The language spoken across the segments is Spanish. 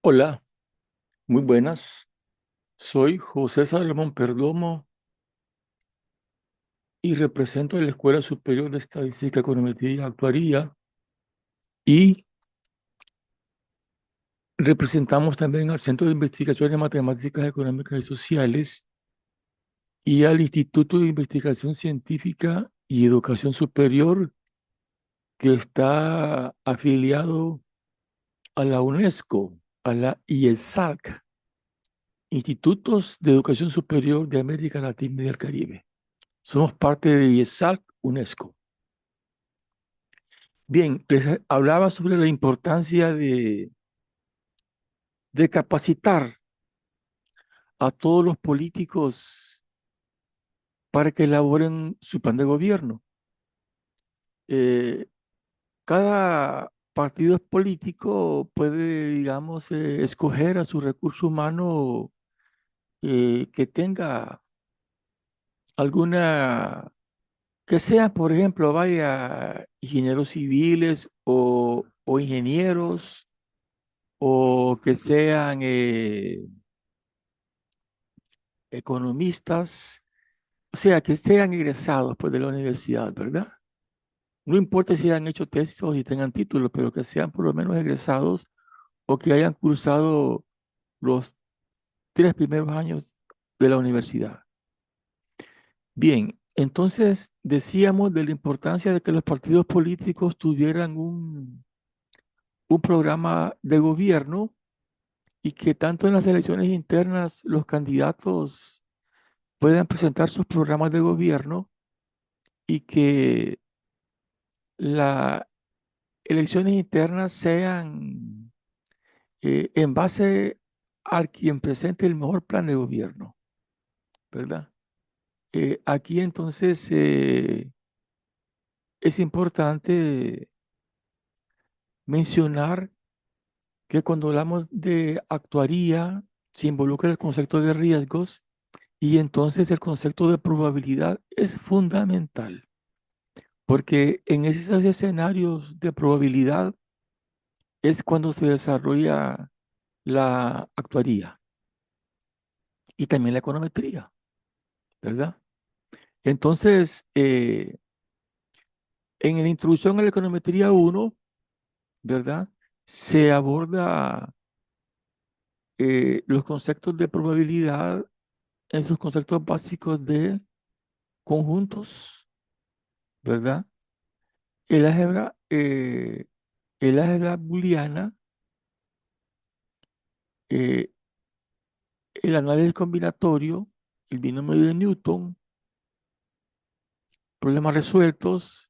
Hola, muy buenas. Soy José Salomón Perdomo y represento a la Escuela Superior de Estadística, Econometría y Actuaría y representamos también al Centro de Investigación en Matemáticas Económicas y Sociales y al Instituto de Investigación Científica y Educación Superior que está afiliado a la UNESCO, a la IESAC, Institutos de Educación Superior de América Latina y del Caribe. Somos parte de IESAC UNESCO. Bien, les hablaba sobre la importancia de capacitar a todos los políticos para que elaboren su plan de gobierno. Eh, Cada partido político puede, digamos, escoger a su recurso humano que tenga alguna, que sean, por ejemplo, vaya, ingenieros civiles o ingenieros, o que sean economistas, o sea, que sean egresados pues, de la universidad, ¿verdad? No importa si hayan hecho tesis o si tengan títulos, pero que sean por lo menos egresados o que hayan cursado los 3 primeros años de la universidad. Bien, entonces decíamos de la importancia de que los partidos políticos tuvieran un programa de gobierno y que tanto en las elecciones internas los candidatos puedan presentar sus programas de gobierno y que las elecciones internas sean en base a quien presente el mejor plan de gobierno, ¿verdad? Aquí entonces es importante mencionar que cuando hablamos de actuaría se involucra el concepto de riesgos y entonces el concepto de probabilidad es fundamental, porque en esos escenarios de probabilidad es cuando se desarrolla la actuaría y también la econometría, ¿verdad? Entonces, en la introducción a la econometría uno, ¿verdad? Se aborda los conceptos de probabilidad en sus conceptos básicos de conjuntos, ¿verdad? El álgebra, eh, el álgebra booleana, eh, el análisis combinatorio, el binomio de Newton, problemas resueltos,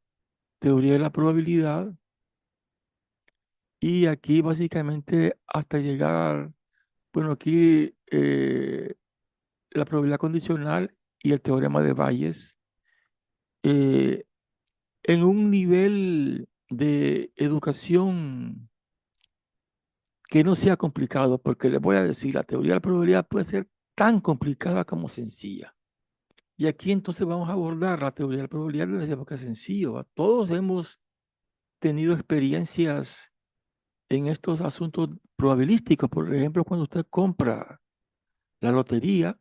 teoría de la probabilidad, y aquí básicamente hasta llegar, bueno, aquí la probabilidad condicional y el teorema de Bayes, eh, en un nivel de educación que no sea complicado, porque les voy a decir, la teoría de la probabilidad puede ser tan complicada como sencilla. Y aquí entonces vamos a abordar la teoría de la probabilidad de la época sencillo. ¿Va? Todos hemos tenido experiencias en estos asuntos probabilísticos. Por ejemplo, cuando usted compra la lotería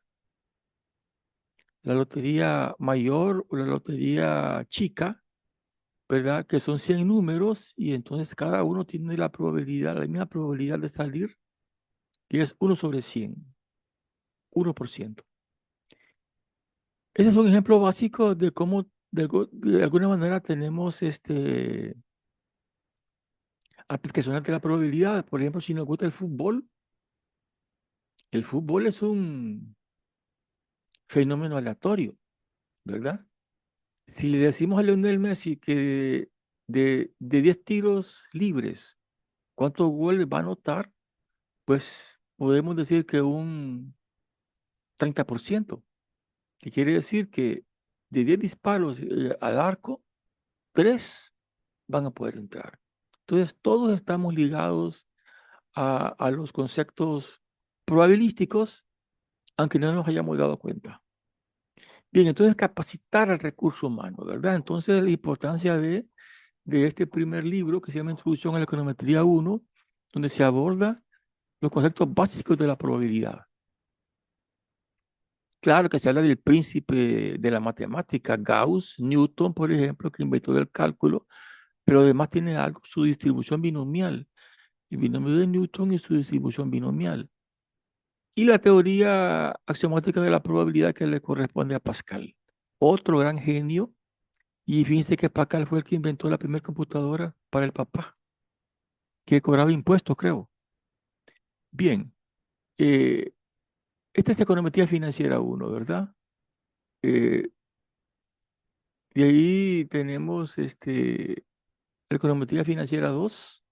mayor o la lotería chica, ¿verdad? Que son 100 números y entonces cada uno tiene la probabilidad, la misma probabilidad de salir, que es 1/100, 1%. Ese es un ejemplo básico de cómo de alguna manera tenemos aplicaciones de la probabilidad. Por ejemplo, si nos gusta el fútbol es un fenómeno aleatorio, ¿verdad? Si le decimos a Lionel Messi que de 10 tiros libres, ¿cuántos goles va a anotar? Pues podemos decir que un 30%, que quiere decir que de 10 disparos al arco, 3 van a poder entrar. Entonces, todos estamos ligados a los conceptos probabilísticos, aunque no nos hayamos dado cuenta. Bien, entonces capacitar al recurso humano, ¿verdad? Entonces, la importancia de este primer libro que se llama Introducción a la Econometría 1, donde se aborda los conceptos básicos de la probabilidad. Claro que se habla del príncipe de la matemática, Gauss, Newton, por ejemplo, que inventó el cálculo, pero además tiene algo, su distribución binomial, el binomio de Newton y su distribución binomial. Y la teoría axiomática de la probabilidad que le corresponde a Pascal. Otro gran genio, y fíjense que Pascal fue el que inventó la primera computadora para el papá, que cobraba impuestos, creo. Bien, eh, esta es econometría financiera uno, ¿verdad? Eh, de ahí tenemos econometría financiera 2,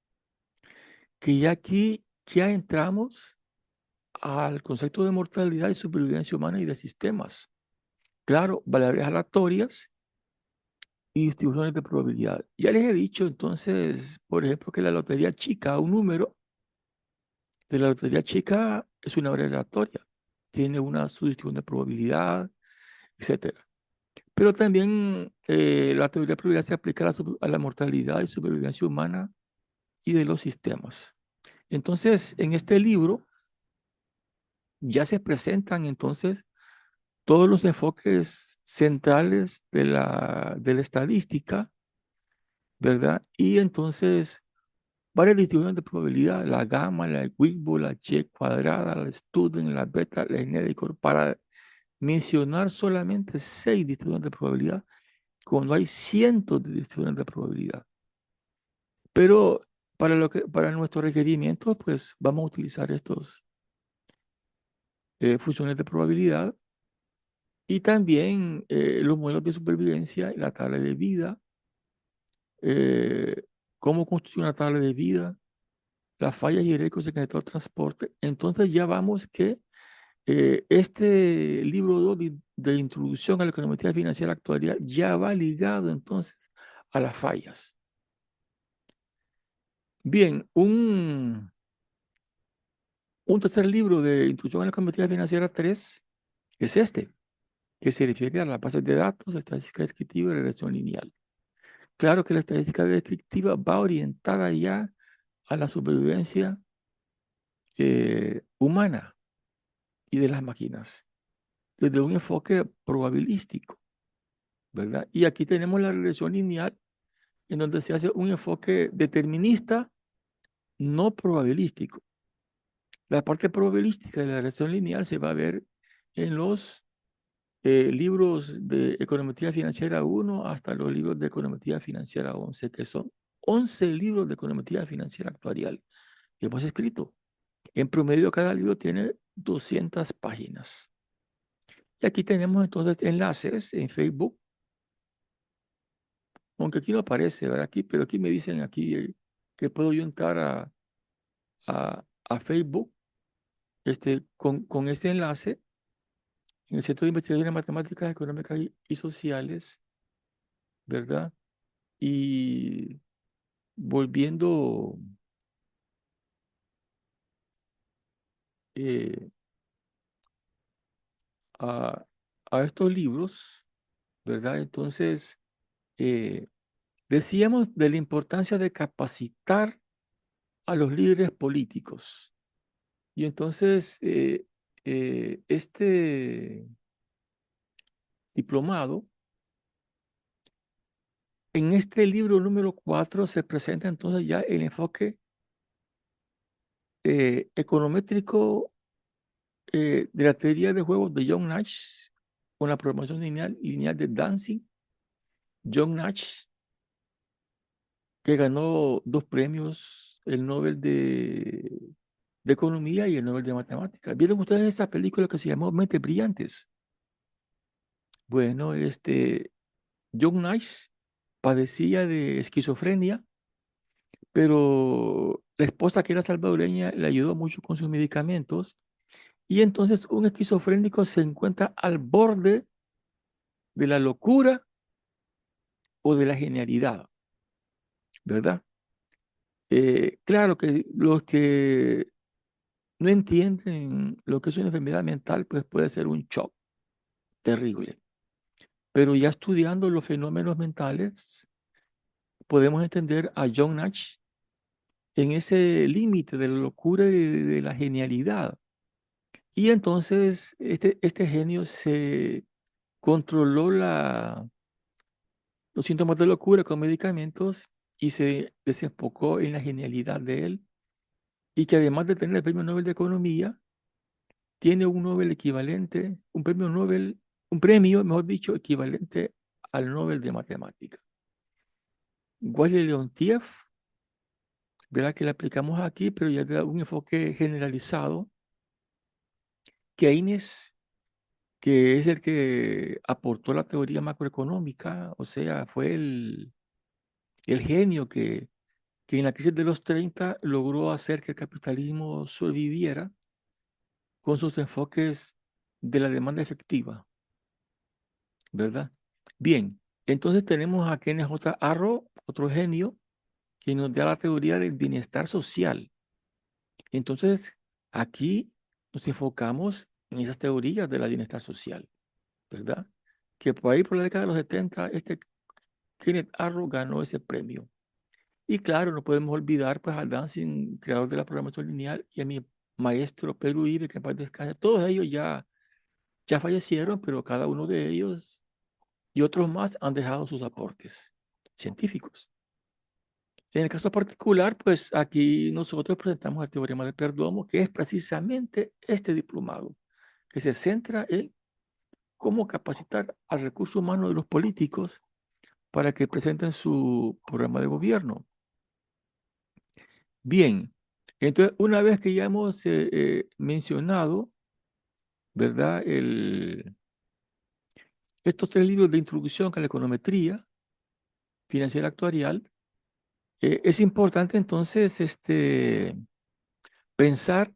que ya aquí ya entramos al concepto de mortalidad y supervivencia humana y de sistemas. Claro, variables aleatorias y distribuciones de probabilidad. Ya les he dicho entonces, por ejemplo, que la lotería chica, un número de la lotería chica es una variable aleatoria. Tiene una subdistribución de probabilidad, etcétera. Pero también la teoría de probabilidad se aplica a la mortalidad y supervivencia humana y de los sistemas. Entonces, en este libro ya se presentan entonces todos los enfoques centrales de la estadística, ¿verdad? Y entonces varias distribuciones de probabilidad, la gamma, la Wigbo, la Che cuadrada, la Student, la beta, la genérico, para mencionar solamente 6 distribuciones de probabilidad, cuando hay cientos de distribuciones de probabilidad. Pero para nuestros requerimientos, pues vamos a utilizar estos funciones de probabilidad y también los modelos de supervivencia, la tabla de vida, eh, cómo construir una tabla de vida, las fallas y riesgos en el transporte. Entonces ya vamos que este libro 2 de introducción a la econometría financiera actuarial ya va ligado entonces a las fallas. Bien, un tercer libro de introducción a la econometría financiera 3 es este, que se refiere a las bases de datos, estadística descriptiva y regresión lineal. Claro que la estadística descriptiva va orientada ya a la supervivencia humana y de las máquinas, desde un enfoque probabilístico, ¿verdad? Y aquí tenemos la regresión lineal, en donde se hace un enfoque determinista, no probabilístico. La parte probabilística de la regresión lineal se va a ver en los libros de econometría financiera 1 hasta los libros de econometría financiera 11, que son 11 libros de econometría financiera actuarial que hemos escrito. En promedio, cada libro tiene 200 páginas. Y aquí tenemos entonces enlaces en Facebook, aunque aquí no aparece, ¿verdad? Aquí, pero aquí me dicen aquí que puedo yo entrar a Facebook con este enlace en el Centro de Investigaciones Matemáticas, Económicas y Sociales, ¿verdad? Y volviendo eh, a, a estos libros, ¿verdad? Entonces, eh, decíamos de la importancia de capacitar a los líderes políticos. Y entonces, este diplomado, en este libro número 4 se presenta entonces ya el enfoque econométrico de la teoría de juegos de John Nash con la programación lineal de Danzig. John Nash, que ganó 2 premios, el Nobel de Economía y el Nobel de Matemáticas. ¿Vieron ustedes esa película que se llamó Mentes Brillantes? Bueno, John Nash padecía de esquizofrenia, pero la esposa que era salvadoreña le ayudó mucho con sus medicamentos y entonces un esquizofrénico se encuentra al borde de la locura o de la genialidad, ¿verdad? Claro que los que no entienden lo que es una enfermedad mental, pues puede ser un shock terrible. Pero ya estudiando los fenómenos mentales, podemos entender a John Nash en ese límite de la locura y de la genialidad. Y entonces este genio se controló los síntomas de locura con medicamentos y se desenfocó en la genialidad de él. Y que además de tener el premio Nobel de Economía, tiene un Nobel equivalente, un premio Nobel, un premio, mejor dicho, equivalente al Nobel de Matemática. Wally Leontief, verá que le aplicamos aquí, pero ya da un enfoque generalizado. Keynes, que es el que aportó la teoría macroeconómica, o sea, fue el genio que en la crisis de los 30 logró hacer que el capitalismo sobreviviera con sus enfoques de la demanda efectiva, ¿verdad? Bien, entonces tenemos a Kenneth J. Arrow, otro genio, que nos da la teoría del bienestar social. Entonces, aquí nos enfocamos en esas teorías de la bienestar social, ¿verdad? Que por ahí, por la década de los 70, Kenneth Arrow ganó ese premio. Y claro, no podemos olvidar pues al Dancing, creador de la programación lineal, y a mi maestro Pedro Uribe, que en paz descanse. Todos ellos ya fallecieron, pero cada uno de ellos y otros más han dejado sus aportes científicos. En el caso particular, pues aquí nosotros presentamos el teorema de Perdomo, que es precisamente este diplomado, que se centra en cómo capacitar al recurso humano de los políticos para que presenten su programa de gobierno. Bien, entonces una vez que ya hemos mencionado, ¿verdad? Estos tres libros de introducción a la econometría financiera actuarial, es importante entonces pensar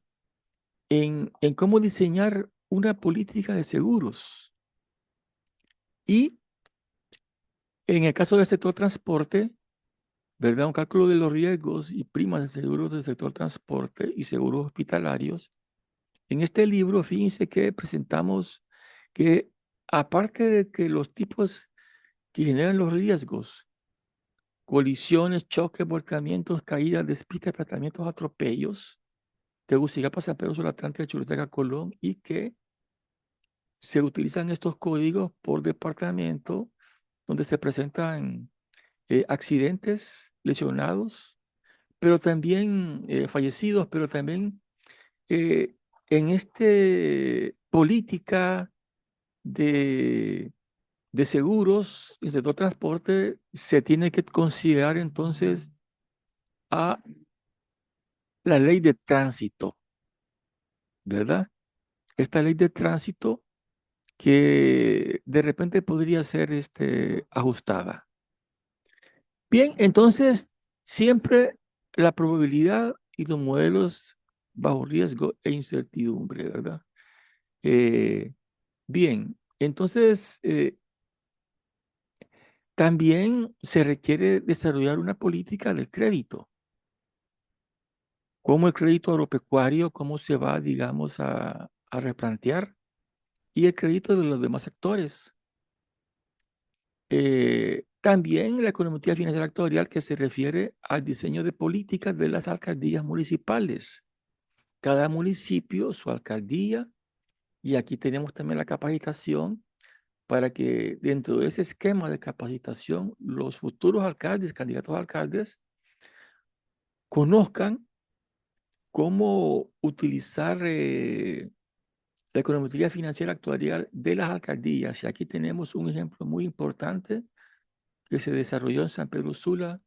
en cómo diseñar una política de seguros. Y en el caso del sector transporte, ¿verdad? Un cálculo de los riesgos y primas de seguros del sector transporte y seguros hospitalarios. En este libro, fíjense que presentamos que aparte de que los tipos que generan los riesgos, colisiones, choques, volcamientos, caídas, despistas, tratamientos, atropellos, Tegucigalpa, San Pedro Sula, Atlántica, Choluteca, Colón, y que se utilizan estos códigos por departamento donde se presentan accidentes, lesionados, pero también fallecidos, pero también eh, en este política de, de seguros, el sector transporte, se tiene que considerar entonces a la ley de tránsito, ¿verdad? Esta ley de tránsito que de repente podría ser ajustada. Bien, entonces siempre la probabilidad y los modelos bajo riesgo e incertidumbre, ¿verdad? Eh, bien, entonces también se requiere desarrollar una política del crédito, como el crédito agropecuario, cómo se va, digamos, a replantear, y el crédito de los demás sectores. También la econometría financiera actuarial que se refiere al diseño de políticas de las alcaldías municipales. Cada municipio, su alcaldía, y aquí tenemos también la capacitación para que dentro de ese esquema de capacitación los futuros alcaldes, candidatos a alcaldes, conozcan cómo utilizar la econometría financiera actuarial de las alcaldías. Y aquí tenemos un ejemplo muy importante que se desarrolló en San Pedro Sula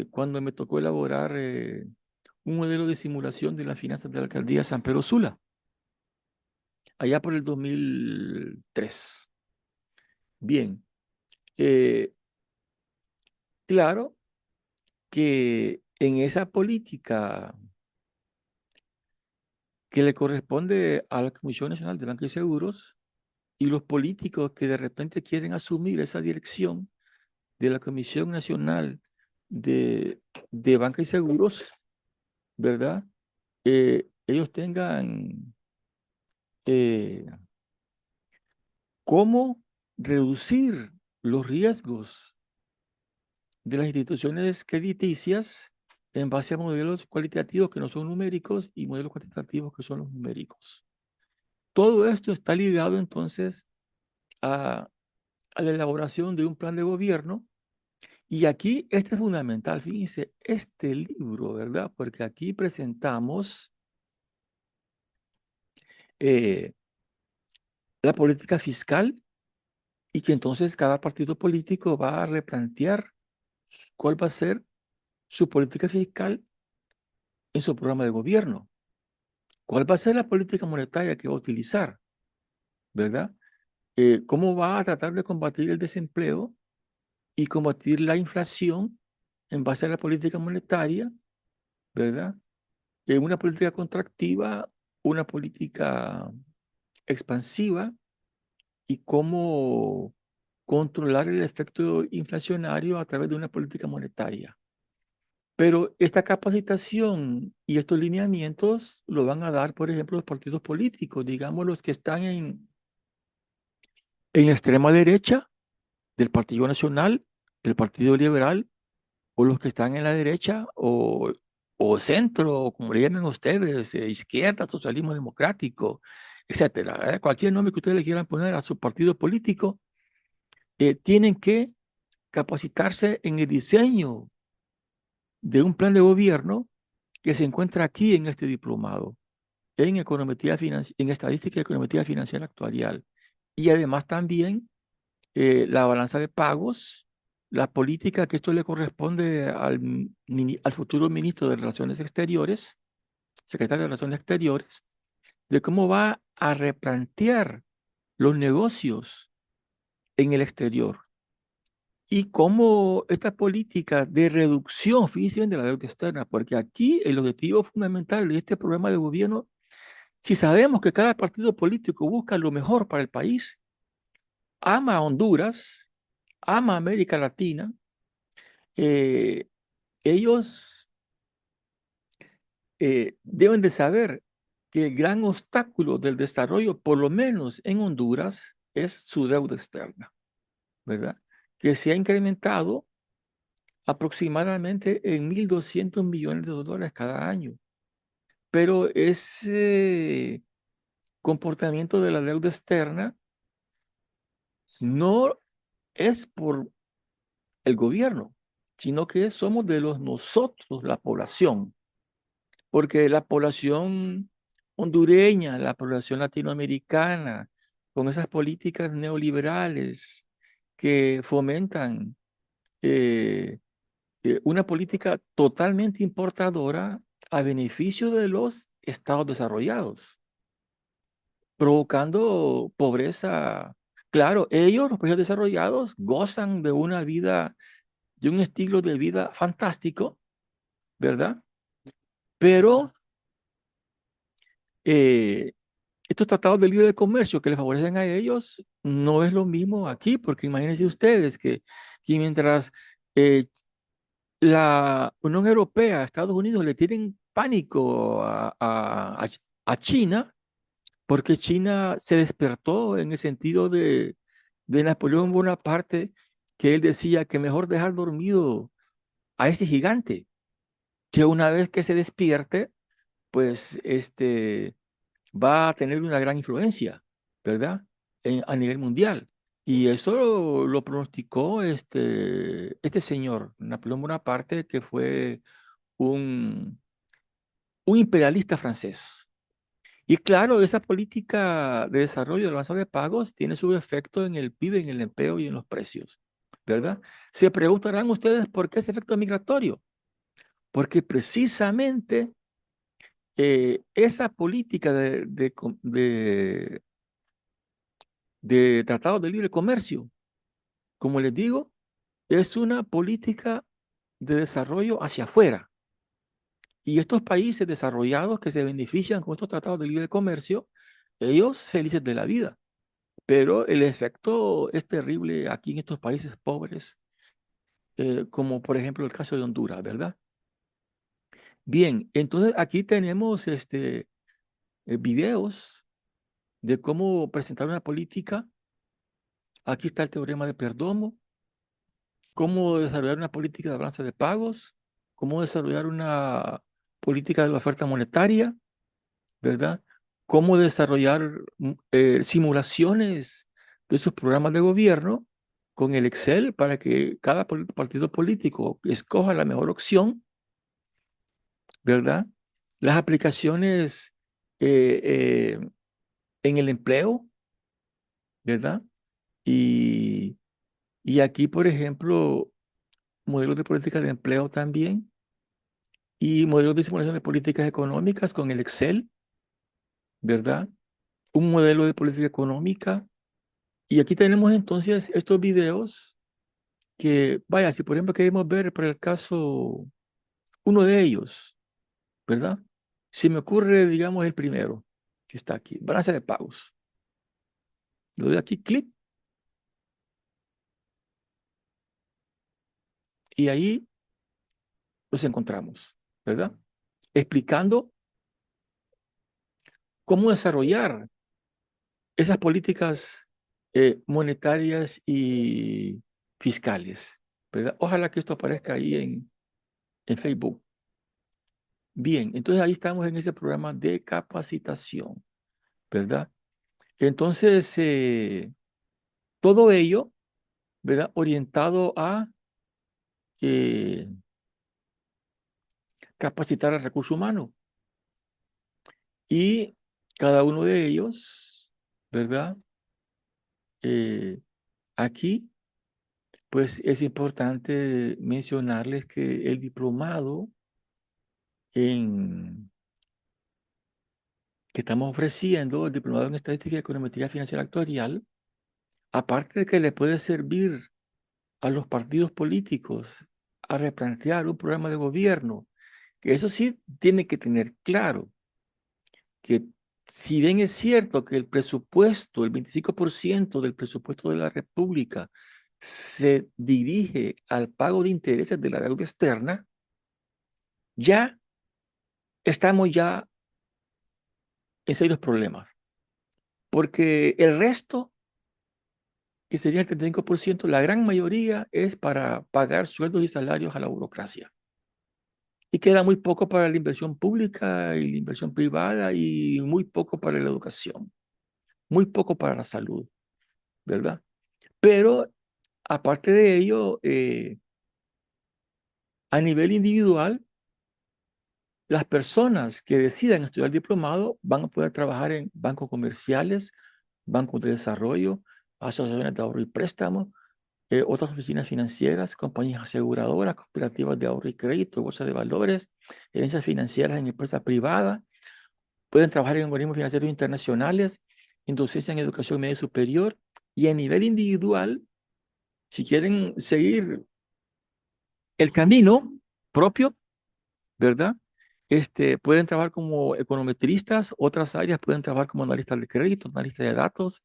cuando me tocó elaborar un modelo de simulación de las finanzas de la alcaldía de San Pedro Sula, allá por el 2003. Bien, eh, claro que en esa política que le corresponde a la Comisión Nacional de Banca y Seguros y los políticos que de repente quieren asumir esa dirección de la Comisión Nacional de Banca y Seguros, ¿verdad? Ellos tengan eh, cómo reducir los riesgos de las instituciones crediticias en base a modelos cualitativos que no son numéricos y modelos cuantitativos que son los numéricos. Todo esto está ligado entonces a la elaboración de un plan de gobierno. Y aquí este es fundamental, fíjense, este libro, ¿verdad? Porque aquí presentamos eh, la política fiscal y que entonces cada partido político va a replantear cuál va a ser su política fiscal en su programa de gobierno, cuál va a ser la política monetaria que va a utilizar, ¿verdad? Cómo va a tratar de combatir el desempleo y combatir la inflación en base a la política monetaria, ¿verdad? Una política contractiva, una política expansiva y cómo controlar el efecto inflacionario a través de una política monetaria. Pero esta capacitación y estos lineamientos lo van a dar, por ejemplo, los partidos políticos, digamos los que están en la extrema derecha del Partido Nacional, del Partido Liberal, o los que están en la derecha o centro, o como le llaman ustedes, izquierda, socialismo democrático, etcétera. Cualquier nombre que ustedes le quieran poner a su partido político, tienen que capacitarse en el diseño de un plan de gobierno que se encuentra aquí en este diplomado, en econometría en estadística y econometría financiera actuarial. Y además también la balanza de pagos, la política que esto le corresponde al futuro ministro de Relaciones Exteriores, secretario de Relaciones Exteriores, de cómo va a replantear los negocios en el exterior y cómo esta política de reducción, fíjense bien, de la deuda externa, porque aquí el objetivo fundamental de este programa de gobierno, si sabemos que cada partido político busca lo mejor para el país, ama a Honduras, ama a América Latina, eh, ellos deben de saber que el gran obstáculo del desarrollo, por lo menos en Honduras, es su deuda externa, ¿verdad? Que se ha incrementado aproximadamente en 1.200 millones de dólares cada año. Pero ese comportamiento de la deuda externa no es por el gobierno, sino que somos de los nosotros, la población, porque la población hondureña, la población latinoamericana, con esas políticas neoliberales que fomentan eh, una política totalmente importadora a beneficio de los estados desarrollados, provocando pobreza. Claro, ellos, los países desarrollados, gozan de una vida, de un estilo de vida fantástico, ¿verdad? Pero eh, estos tratados de libre comercio que les favorecen a ellos no es lo mismo aquí, porque imagínense ustedes que mientras eh, la Unión Europea, Estados Unidos le tienen pánico a China, porque China se despertó en el sentido de Napoleón Bonaparte, que él decía que mejor dejar dormido a ese gigante, que una vez que se despierte, pues va a tener una gran influencia, ¿verdad? A nivel mundial. Y eso lo pronosticó este señor, Napoleón Bonaparte, que fue un, un imperialista francés. Y claro, esa política de desarrollo de la balanza de pagos tiene su efecto en el PIB, en el empleo y en los precios, ¿verdad? Se preguntarán ustedes por qué ese efecto migratorio. Porque precisamente esa política de tratado de libre comercio, como les digo, es una política de desarrollo hacia afuera. Y estos países desarrollados que se benefician con estos tratados de libre comercio, ellos felices de la vida. Pero el efecto es terrible aquí en estos países pobres, como por ejemplo el caso de Honduras, ¿verdad? Bien, entonces aquí tenemos videos de cómo presentar una política. Aquí está el teorema de Perdomo, cómo desarrollar una política de balanza de pagos, cómo desarrollar una política de la oferta monetaria, ¿verdad? Cómo desarrollar simulaciones de sus programas de gobierno con el Excel para que cada partido político escoja la mejor opción, ¿verdad? Las aplicaciones eh, eh, en el empleo, ¿verdad? Y, y aquí, por ejemplo, modelos de política de empleo también y modelos de simulación de políticas económicas con el Excel, ¿verdad? Un modelo de política económica. Y aquí tenemos entonces estos videos que, vaya, si por ejemplo queremos ver para el caso uno de ellos, ¿verdad? Si me ocurre, digamos, el primero, que está aquí, balance de pagos. Le doy aquí clic y ahí los encontramos, ¿verdad? Explicando cómo desarrollar esas políticas monetarias y fiscales, ¿verdad? Ojalá que esto aparezca ahí en Facebook. Bien, entonces ahí estamos en ese programa de capacitación, ¿verdad? Entonces, todo ello, ¿verdad? Orientado a eh, capacitar al recurso humano. Y cada uno de ellos, ¿verdad? Eh, aquí, pues es importante mencionarles que el diplomado en, que estamos ofreciendo, el diplomado en Estadística y Econometría Financiera Actuarial, aparte de que le puede servir a los partidos políticos a replantear un programa de gobierno, que eso sí tiene que tener claro, que si bien es cierto que el presupuesto, el 25% del presupuesto de la República se dirige al pago de intereses de la deuda externa, ya estamos ya en serios problemas, porque el resto, que sería el 35%, la gran mayoría es para pagar sueldos y salarios a la burocracia. Y queda muy poco para la inversión pública y la inversión privada y muy poco para la educación, muy poco para la salud, ¿verdad? Pero aparte de ello, a nivel individual, las personas que decidan estudiar diplomado van a poder trabajar en bancos comerciales, bancos de desarrollo, asociaciones de ahorro y préstamo, otras oficinas financieras, compañías aseguradoras, cooperativas de ahorro y crédito, bolsa de valores, gerencias financieras en empresas privadas. Pueden trabajar en organismos financieros internacionales, inducirse en educación media superior y a nivel individual, si quieren seguir el camino propio, ¿verdad? Pueden trabajar como econometristas, otras áreas pueden trabajar como analistas de crédito, analistas de datos,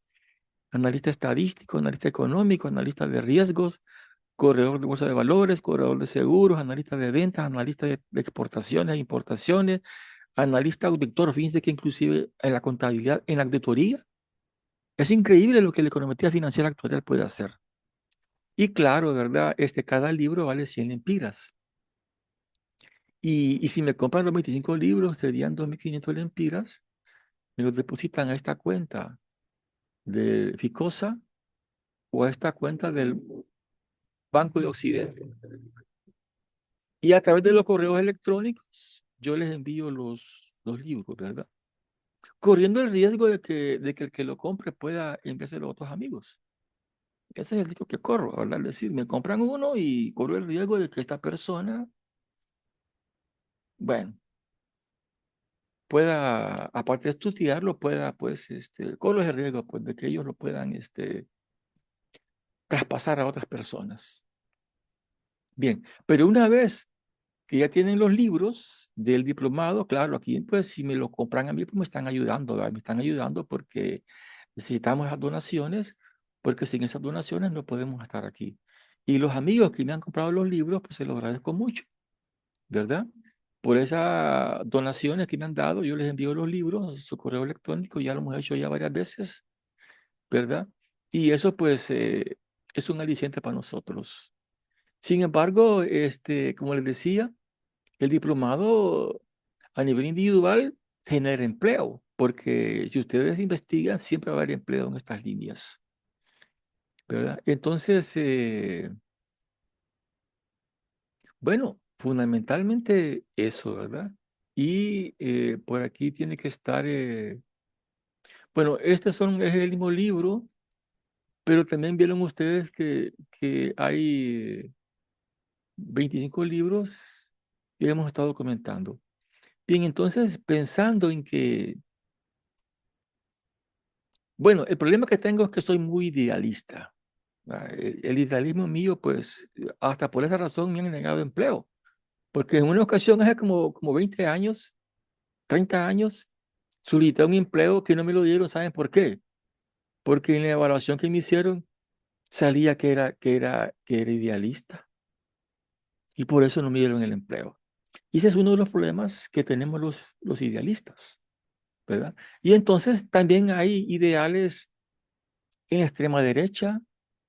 analista estadístico, analista económico, analista de riesgos, corredor de bolsa de valores, corredor de seguros, analista de ventas, analista de exportaciones e importaciones, analista auditor. Fíjense que inclusive en la contabilidad, en la auditoría, es increíble lo que la econometría financiera actual puede hacer. Y claro, ¿verdad? Cada libro vale 100 lempiras. Y si me compran los 25 libros, serían 2.500 lempiras. Me los depositan a esta cuenta de Ficosa o a esta cuenta del Banco de Occidente. Y a través de los correos electrónicos, yo les envío los libros, ¿verdad? Corriendo el riesgo de que el que lo compre pueda enviárselo a otros amigos. Ese es el riesgo que corro, ¿verdad? Es decir, me compran uno y corro el riesgo de que esta persona, bueno, pueda, aparte de estudiarlo, pueda, pues, corro el riesgo, pues, de que ellos lo puedan, traspasar a otras personas. Bien, pero una vez que ya tienen los libros del diplomado, claro, aquí, pues, si me lo compran a mí, pues me están ayudando, ¿verdad? Me están ayudando porque necesitamos esas donaciones, porque sin esas donaciones no podemos estar aquí. Y los amigos que me han comprado los libros, pues se los agradezco mucho, ¿verdad? Por esas donaciones que me han dado, yo les envío los libros a su correo electrónico, ya lo hemos hecho ya varias veces, ¿verdad? Y eso pues es un aliciente para nosotros. Sin embargo, como les decía, el diplomado a nivel individual genera empleo, porque si ustedes investigan, siempre va a haber empleo en estas líneas, ¿verdad? Entonces, bueno, fundamentalmente eso, ¿verdad? Y por aquí tiene que estar, bueno, es el mismo libro, pero también vieron ustedes que hay 25 libros que hemos estado comentando. Bien, entonces pensando en que, bueno, el problema que tengo es que soy muy idealista. El idealismo mío, pues, hasta por esa razón me han negado empleo, porque en una ocasión hace como 20 años, 30 años, solicité un empleo que no me lo dieron, ¿saben por qué? Porque en la evaluación que me hicieron salía que era idealista y por eso no me dieron el empleo. Y ese es uno de los problemas que tenemos los idealistas, ¿verdad? Y entonces también hay ideales en la extrema derecha,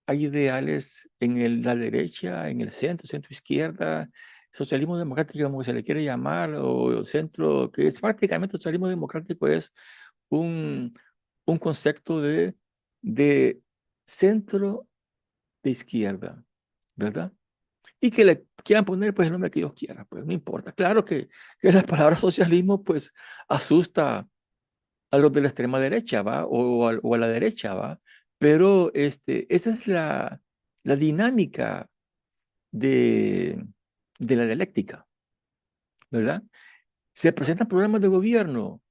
hay ideales en la derecha, en el centro, centro izquierda, socialismo democrático, como se le quiere llamar, o centro, que es prácticamente socialismo democrático, es un, un concepto de centro de izquierda, ¿verdad? Y que le quieran poner pues el nombre que ellos quieran, pues no importa. Claro que la palabra socialismo pues asusta a los de la extrema derecha, ¿va? O a la derecha, ¿va? Pero esa es la dinámica de, de la dialéctica, ¿verdad? Se presentan programas de gobierno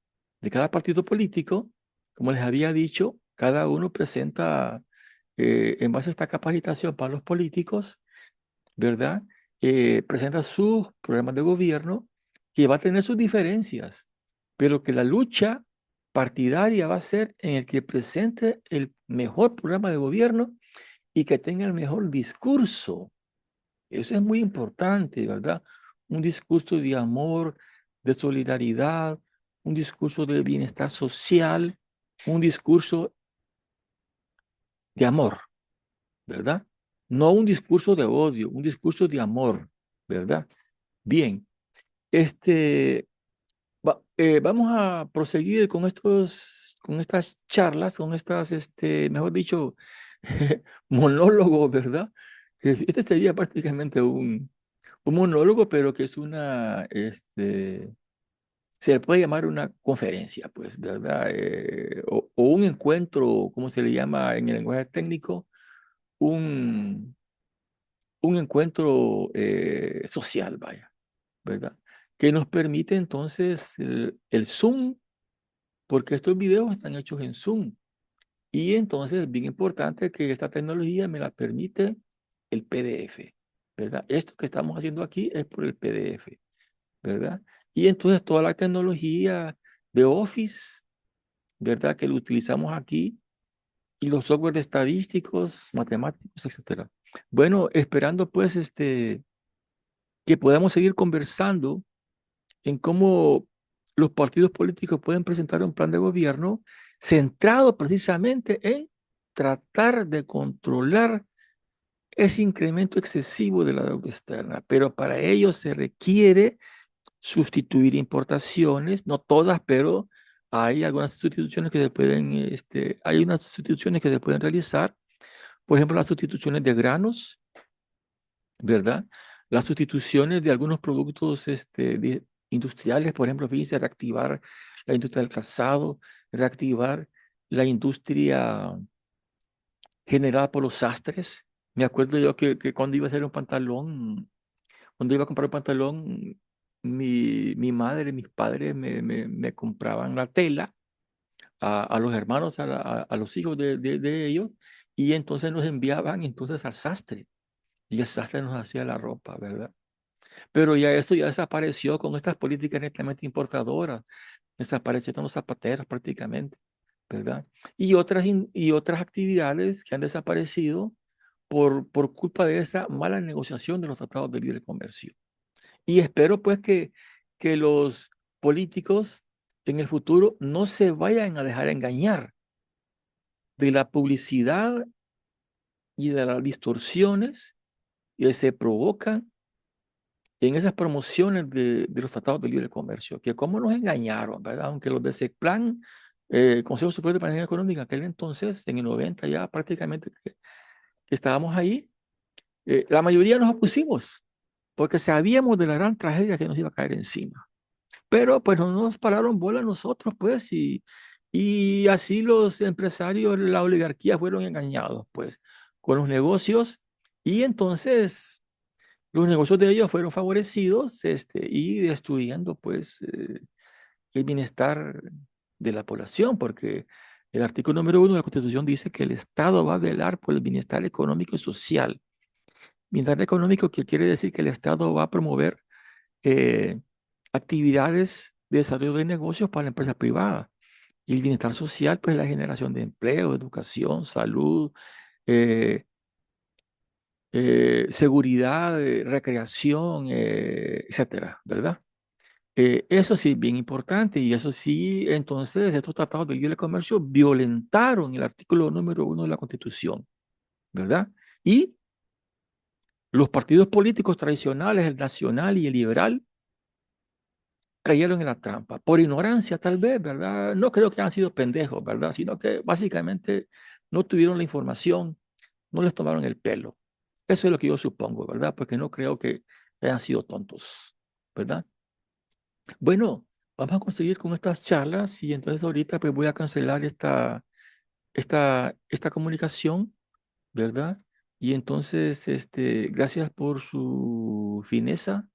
de cada partido político, como les había dicho, cada uno presenta, en base a esta capacitación para los políticos, ¿verdad? Presenta sus programas de gobierno que va a tener sus diferencias, pero que la lucha partidaria va a ser en el que presente el mejor programa de gobierno y que tenga el mejor discurso. Eso es muy importante, ¿verdad? Un discurso de amor, de solidaridad, un discurso de bienestar social, un discurso de amor, ¿verdad? No un discurso de odio, un discurso de amor, ¿verdad? Bien, este, vamos a proseguir con estas charlas, con estas, mejor dicho, monólogos, ¿verdad? Este sería prácticamente un monólogo, pero que es se le puede llamar una conferencia, pues, ¿verdad? O un encuentro, ¿cómo se le llama en el lenguaje técnico? Un, un encuentro social, vaya, ¿verdad? Que nos permite entonces el Zoom, porque estos videos están hechos en Zoom. Y entonces es bien importante que esta tecnología me la permite el PDF, ¿verdad? Esto que estamos haciendo aquí es por el PDF, ¿verdad? Y entonces toda la tecnología de Office, ¿verdad? Que lo utilizamos aquí y los softwares estadísticos, matemáticos, etcétera. Bueno, esperando pues que podamos seguir conversando en cómo los partidos políticos pueden presentar un plan de gobierno centrado precisamente en tratar de controlar ese incremento excesivo de la deuda externa, pero para ello se requiere sustituir importaciones, no todas, pero hay algunas sustituciones que se pueden, hay unas sustituciones que se pueden realizar, por ejemplo, las sustituciones de granos, ¿verdad? Las sustituciones de algunos productos industriales, por ejemplo, fíjense, reactivar la industria del calzado, reactivar la industria generada por los sastres. Me acuerdo yo que cuando iba a hacer un pantalón, cuando iba a comprar un pantalón, mi madre, mis padres me compraban la tela a los hermanos, a los hijos de ellos, y entonces nos enviaban entonces al sastre, y el sastre nos hacía la ropa, ¿verdad? Pero ya esto ya desapareció con estas políticas netamente importadoras. Desaparecieron los zapateros prácticamente, ¿verdad? Y otras actividades que han desaparecido por culpa de esa mala negociación de los tratados de libre comercio. Y espero pues que los políticos en el futuro no se vayan a dejar engañar de la publicidad y de las distorsiones que se provocan en esas promociones de los tratados de libre comercio, que cómo nos engañaron, ¿verdad? Aunque los de CEPLAN, Consejo Superior de Planificación Económica, aquel entonces, en el 90 ya prácticamente que estábamos ahí, la mayoría nos opusimos, porque sabíamos de la gran tragedia que nos iba a caer encima. Pero pues no nos pararon bola a nosotros, pues, y así los empresarios, la oligarquía fueron engañados, pues, con los negocios, y entonces los negocios de ellos fueron favorecidos, y destruyendo, pues, el bienestar de la población, porque el artículo número 1 de la Constitución dice que el Estado va a velar por el bienestar económico y social. Bienestar económico que quiere decir que el Estado va a promover eh, actividades de desarrollo de negocios para la empresa privada. Y el bienestar social, pues la generación de empleo, educación, salud, eh, seguridad, recreación, etcétera, ¿verdad? Eso sí, bien importante, y eso sí, entonces estos tratados de libre comercio violentaron el artículo número 1 de la Constitución, ¿verdad? Y los partidos políticos tradicionales, el nacional y el liberal, cayeron en la trampa, por ignorancia tal vez, ¿verdad? No creo que hayan sido pendejos, ¿verdad? Sino que básicamente no tuvieron la información, no les tomaron el pelo. Eso es lo que yo supongo, ¿verdad? Porque no creo que hayan sido tontos, ¿verdad? Bueno, vamos a conseguir con estas charlas y entonces ahorita pues voy a cancelar esta comunicación, ¿verdad? Y entonces, gracias por su fineza